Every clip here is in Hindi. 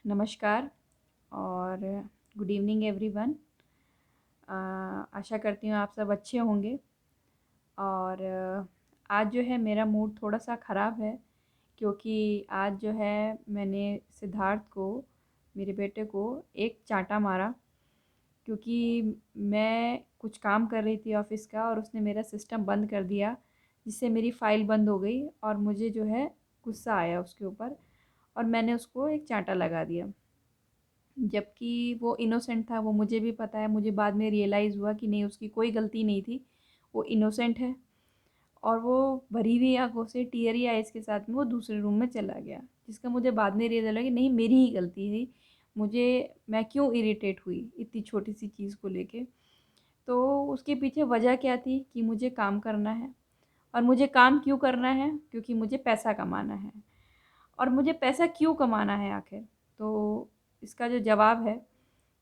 नमस्कार और गुड इवनिंग एवरीवन। आशा करती हूँ आप सब अच्छे होंगे। और आज जो है मेरा मूड थोड़ा सा ख़राब है, क्योंकि आज जो है मैंने सिद्धार्थ को, मेरे बेटे को, एक चांटा मारा। क्योंकि मैं कुछ काम कर रही थी ऑफ़िस का और उसने मेरा सिस्टम बंद कर दिया, जिससे मेरी फ़ाइल बंद हो गई और मुझे जो है गुस्सा आया उसके ऊपर और मैंने उसको एक चांटा लगा दिया। जबकि वो इनोसेंट था, वो मुझे भी पता है। मुझे बाद में रियलाइज़ हुआ कि नहीं, उसकी कोई गलती नहीं थी, वो इनोसेंट है। और वो भरी हुई आँखों से, टीयरी आइज़ के साथ में वो दूसरे रूम में चला गया, जिसका मुझे बाद में रियलाइज़ हुआ कि नहीं, मेरी ही गलती थी। मैं क्यों इरिटेट हुई इतनी छोटी सी चीज़ को लेके। तो उसके पीछे वजह क्या थी कि मुझे काम करना है। और मुझे काम क्यों करना है? क्योंकि मुझे पैसा कमाना है। और मुझे पैसा क्यों कमाना है आखिर? तो इसका जो जवाब है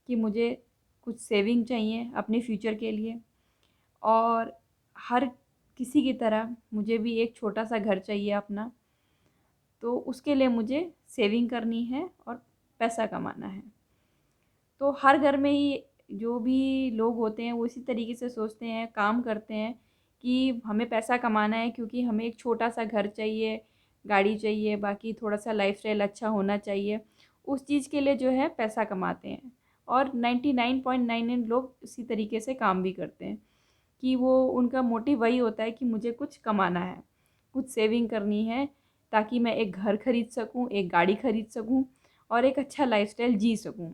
कि मुझे कुछ सेविंग चाहिए अपने फ्यूचर के लिए, और हर किसी की तरह मुझे भी एक छोटा सा घर चाहिए अपना। तो उसके लिए मुझे सेविंग करनी है और पैसा कमाना है। तो हर घर में ही जो भी लोग होते हैं वो इसी तरीके से सोचते हैं, काम करते हैं कि हमें पैसा कमाना है, क्योंकि हमें एक छोटा सा घर चाहिए, गाड़ी चाहिए, बाकी थोड़ा सा लाइफस्टाइल अच्छा होना चाहिए। उस चीज़ के लिए जो है पैसा कमाते हैं। और 99.99 लोग इसी तरीके से काम भी करते हैं कि वो, उनका मोटिव वही होता है कि मुझे कुछ कमाना है, कुछ सेविंग करनी है, ताकि मैं एक घर खरीद सकूं, एक गाड़ी खरीद सकूं और एक अच्छा लाइफस्टाइल जी सकूं।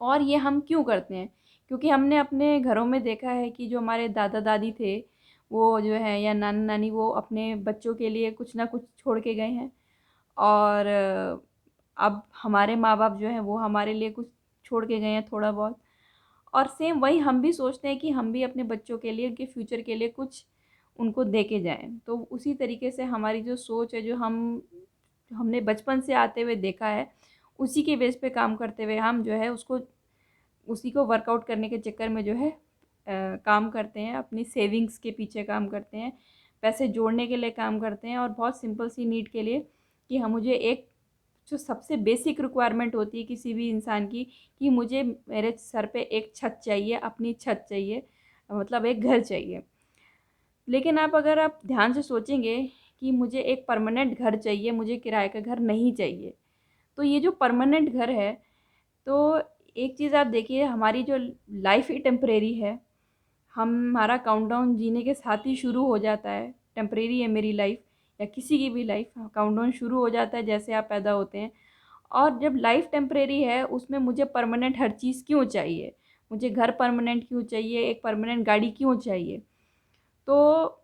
और ये हम क्यों करते हैं? क्योंकि हमने अपने घरों में देखा है कि जो हमारे दादा दादी थे, वो जो है, या नाना नानी, वो अपने बच्चों के लिए कुछ ना कुछ छोड़ के गए हैं। और अब हमारे माँ बाप जो हैं वो हमारे लिए कुछ छोड़ के गए हैं, थोड़ा बहुत। और सेम वही हम भी सोचते हैं कि हम भी अपने बच्चों के लिए, उनके फ्यूचर के लिए कुछ उनको दे के जाएँ। तो उसी तरीके से हमारी जो सोच है, जो हमने बचपन से आते हुए देखा है, उसी के बेस पे काम करते हुए हम जो है उसको, उसी को वर्कआउट करने के चक्कर में जो है काम करते हैं, अपनी सेविंग्स के पीछे काम करते हैं, पैसे जोड़ने के लिए काम करते हैं, और बहुत सिंपल सी नीड के लिए कि हम, मुझे एक, जो सबसे बेसिक रिक्वायरमेंट होती है किसी भी इंसान की, कि मुझे मेरे सर पे एक छत चाहिए, अपनी छत चाहिए, मतलब एक घर चाहिए। लेकिन अगर आप ध्यान से सोचेंगे कि मुझे एक परमानेंट घर चाहिए, मुझे किराए का घर नहीं चाहिए। तो ये जो परमानेंट घर है, तो एक चीज़ आप देखिए, हमारी जो लाइफ ही टेम्परेरी है। हमारा काउंटडाउन जीने के साथ ही शुरू हो जाता है। टेम्परेरी है मेरी लाइफ, या किसी की भी लाइफ, काउंटडाउन शुरू हो जाता है जैसे आप पैदा होते हैं। और जब लाइफ टेम्परेरी है, उसमें मुझे परमानेंट हर चीज़ क्यों चाहिए? मुझे घर परमानेंट क्यों चाहिए? एक परमानेंट गाड़ी क्यों चाहिए? तो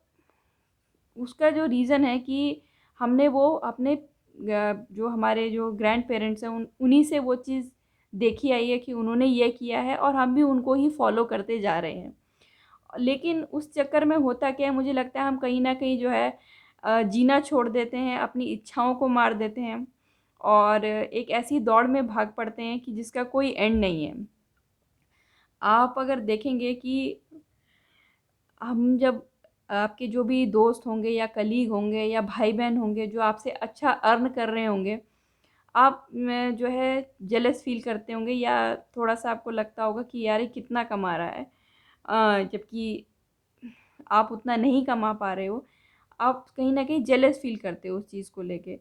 उसका जो रीज़न है कि हमने वो अपने जो हमारे जो ग्रैंड पेरेंट्स हैं, उन्हीं से वो चीज़ देखी आई है कि उन्होंने ये किया है, और हम भी उनको ही फॉलो करते जा रहे हैं। लेकिन उस चक्कर में होता क्या है, मुझे लगता है हम कहीं न कहीं जो है जीना छोड़ देते हैं, अपनी इच्छाओं को मार देते हैं, और एक ऐसी दौड़ में भाग पड़ते हैं कि जिसका कोई एंड नहीं है। आप अगर देखेंगे कि हम जब, आपके जो भी दोस्त होंगे या कलीग होंगे या भाई-बहन होंगे जो आपसे अच्छा अर्न कर रहे होंगे, आप में जो है जेलस फ़ील करते होंगे, या थोड़ा-सा आपको लगता होगा कि यार ये कितना कमा रहा है। जबकि आप उतना नहीं कमा पा रहे हो। आप कहीं न कहीं जेलस फ़ील करते हो उस चीज़ को लेके।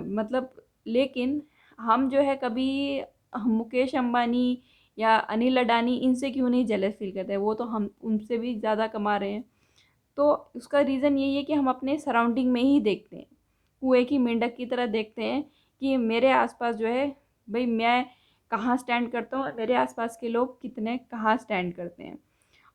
मतलब, लेकिन हम जो है कभी, हम मुकेश अंबानी या अनिल अडानी, इनसे क्यों नहीं जेलस फ़ील करते? वो तो हम उनसे भी ज़्यादा कमा रहे हैं। तो उसका रीज़न यही है कि हम अपने सराउंडिंग में ही देखते हैं। कुएँ की मेंढक की तरह देखते हैं कि मेरे आस-पास जो है, भई मैं कहाँ स्टैंड करता हूँ और मेरे आस-पास के लोग कितने कहाँ स्टैंड करते हैं।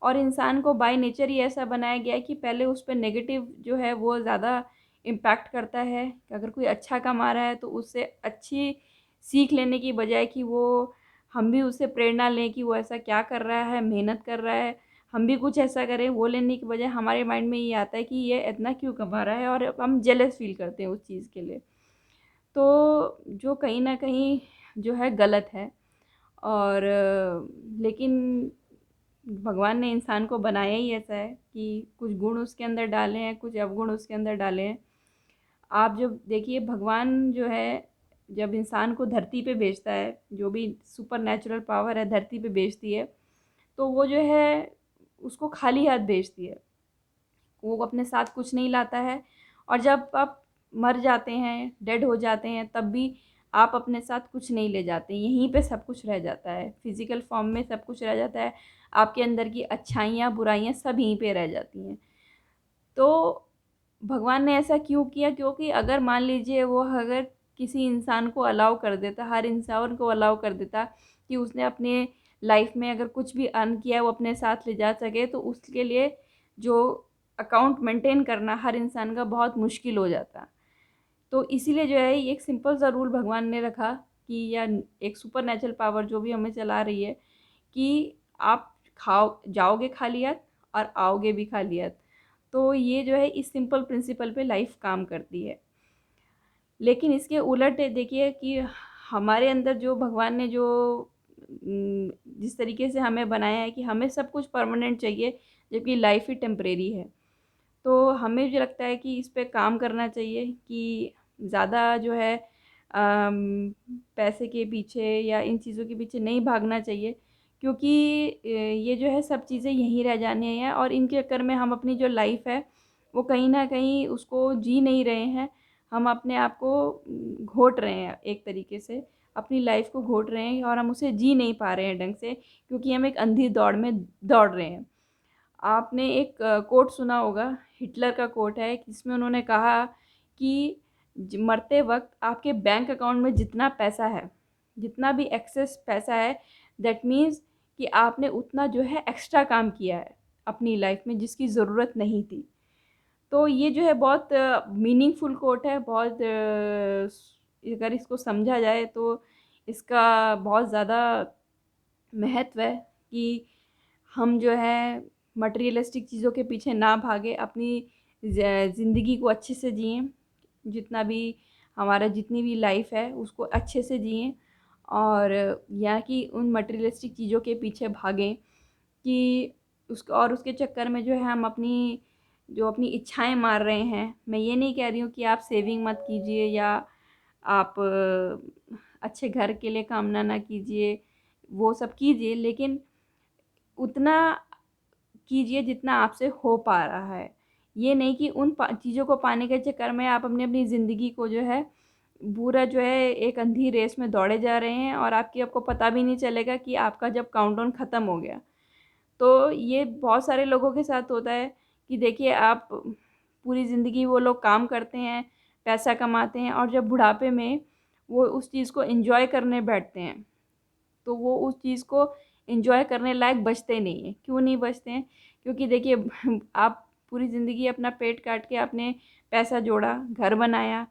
और इंसान को बाय नेचर ही ऐसा बनाया गया है कि पहले उस पे नेगेटिव जो है वो ज़्यादा इम्पैक्ट करता है। अगर कोई अच्छा कमा रहा है तो उससे अच्छी सीख लेने की बजाय कि वो, हम भी उससे प्रेरणा लें कि वो ऐसा क्या कर रहा है, मेहनत कर रहा है, हम भी कुछ ऐसा करें, वो लेने की बजाय हमारे माइंड में ये आता है कि ये इतना क्यों कमा रहा है, और हम जेलस फ़ील करते हैं उस चीज़ के लिए। तो जो कहीं न कहीं जो है गलत है। और लेकिन भगवान ने इंसान को बनाया ही ऐसा है कि कुछ गुण उसके अंदर डाले हैं, कुछ अवगुण उसके अंदर डाले हैं। आप जब देखिए, भगवान जो है जब इंसान को धरती पे भेजता है, जो भी सुपर नेचुरल पावर है धरती पे भेजती है, तो वो जो है उसको खाली हाथ भेजती है। वो अपने साथ कुछ नहीं लाता है। और जब आप मर जाते हैं, डेड हो जाते हैं, तब भी आप अपने साथ कुछ नहीं ले जाते, यहीं पे सब कुछ रह जाता है, फिज़िकल फॉर्म में सब कुछ रह जाता है। आपके अंदर की अच्छाइयाँ, बुराइयाँ सब यहीं पे रह जाती हैं। तो भगवान ने ऐसा क्यों किया? क्योंकि अगर मान लीजिए वो अगर किसी इंसान को अलाउ कर देता, हर इंसान को अलाउ कर देता कि उसने अपने लाइफ में अगर कुछ भी अर्न किया है वो अपने साथ ले जा सके, तो उसके लिए जो अकाउंट मेंटेन करना हर इंसान का बहुत मुश्किल हो जाता। तो इसीलिए जो है ये एक सिंपल सा रूल भगवान ने रखा कि, या एक सुपर नेचुरल पावर जो भी हमें चला रही है, कि आप खाओ जाओगे खाली हाथ और आओगे भी खाली हाथ। तो ये जो है इस सिंपल प्रिंसिपल पे लाइफ काम करती है। लेकिन इसके उलट देखिए कि हमारे अंदर जो भगवान ने जो जिस तरीके से हमें बनाया है कि हमें सब कुछ परमानेंट चाहिए, जबकि लाइफ ही टेम्परेरी है। तो हमें जो लगता है कि इस पे काम करना चाहिए कि ज़्यादा जो है पैसे के पीछे या इन चीज़ों के पीछे नहीं भागना चाहिए, क्योंकि ये जो है सब चीज़ें यहीं रह जानी हैं, और इनके चक्कर में हम अपनी जो लाइफ है वो कहीं ना कहीं उसको जी नहीं रहे हैं। हम अपने आप को घोट रहे हैं, एक तरीके से अपनी लाइफ को घोट रहे हैं, और हम उसे जी नहीं पा रहे हैं ढंग से, क्योंकि हम एक अंधी दौड़ में दौड़ रहे हैं। आपने एक कोट सुना होगा, हिटलर का कोट है, जिसमें उन्होंने कहा कि मरते वक्त आपके बैंक अकाउंट में जितना पैसा है, जितना भी एक्सेस पैसा है, दैट मीन्स कि आपने उतना जो है एक्स्ट्रा काम किया है अपनी लाइफ में जिसकी ज़रूरत नहीं थी। तो ये जो है बहुत मीनिंगफुल कोट है, बहुत अगर इसको समझा जाए तो इसका बहुत ज़्यादा महत्व है कि हम जो है मटेरियलिस्टिक चीज़ों के पीछे ना भागे, अपनी ज़िंदगी को अच्छे से जिएं, जितना भी हमारा जितनी भी लाइफ है उसको अच्छे से जिएं, और या कि उन मटेरियलिस्टिक चीज़ों के पीछे भागें कि उसके चक्कर में जो है हम अपनी इच्छाएं मार रहे हैं। मैं ये नहीं कह रही हूँ कि आप सेविंग मत कीजिए या आप अच्छे घर के लिए कामना ना कीजिए, वो सब कीजिए, लेकिन उतना कीजिए जितना आपसे हो पा रहा है। ये नहीं कि उन चीज़ों को पाने के चक्कर में आप अपनी अपनी ज़िंदगी को जो है पूरा जो है एक अंधी रेस में दौड़े जा रहे हैं, और आपको पता भी नहीं चलेगा कि आपका जब काउंटडाउन ख़त्म हो गया। तो ये बहुत सारे लोगों के साथ होता है कि देखिए आप पूरी ज़िंदगी वो लोग काम करते हैं, पैसा कमाते हैं, और जब बुढ़ापे में वो उस चीज़ को एंजॉय करने बैठते हैं, तो वो उस चीज़ को एंजॉय करने लायक बचते नहीं हैं। क्यों नहीं बचते हैं? क्योंकि देखिए आप पूरी ज़िंदगी अपना पेट काट के आपने पैसा जोड़ा, घर बनाया,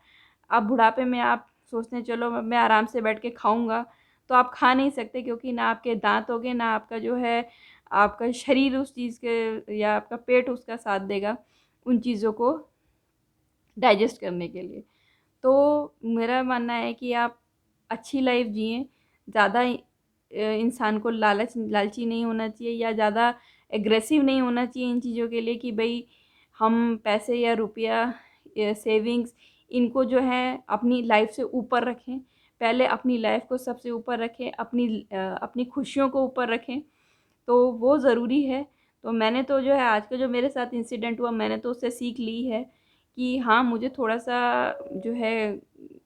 अब बुढ़ापे में आप सोचते हैं चलो मैं आराम से बैठ के खाऊँगा, तो आप खा नहीं सकते, क्योंकि ना आपके दाँत होंगे, ना आपका जो है आपका शरीर उस चीज़ के, या आपका पेट उसका साथ देगा उन चीज़ों को डाइजेस्ट करने के लिए। तो मेरा मानना है कि आप अच्छी लाइफ जिएँ, ज़्यादा इंसान को लालची नहीं होना चाहिए, या ज़्यादा एग्रेसिव नहीं होना चाहिए इन चीज़ों के लिए कि भई हम पैसे या रुपया या सेविंग्स इनको जो है अपनी लाइफ से ऊपर रखें। पहले अपनी लाइफ को सबसे ऊपर रखें, अपनी खुशियों को ऊपर रखें, तो वो ज़रूरी है। तो मैंने तो जो है आज का जो मेरे साथ इंसिडेंट हुआ, मैंने तो उससे सीख ली है कि हाँ, मुझे थोड़ा-सा जो है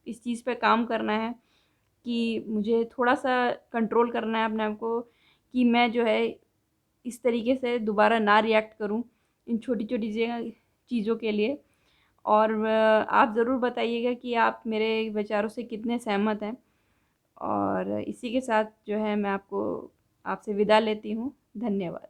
इस चीज़ पे काम करना है, कि मुझे थोड़ा-सा कंट्रोल करना है अपने आप को, कि मैं जो है इस तरीके से दोबारा ना रिएक्ट करूँ इन छोटी-छोटी चीज़ों के लिए। और आप ज़रूर बताइएगा कि आप मेरे विचारों से कितने सहमत हैं। और इसी के साथ जो है मैं आपसे विदा लेती हूँ। धन्यवाद।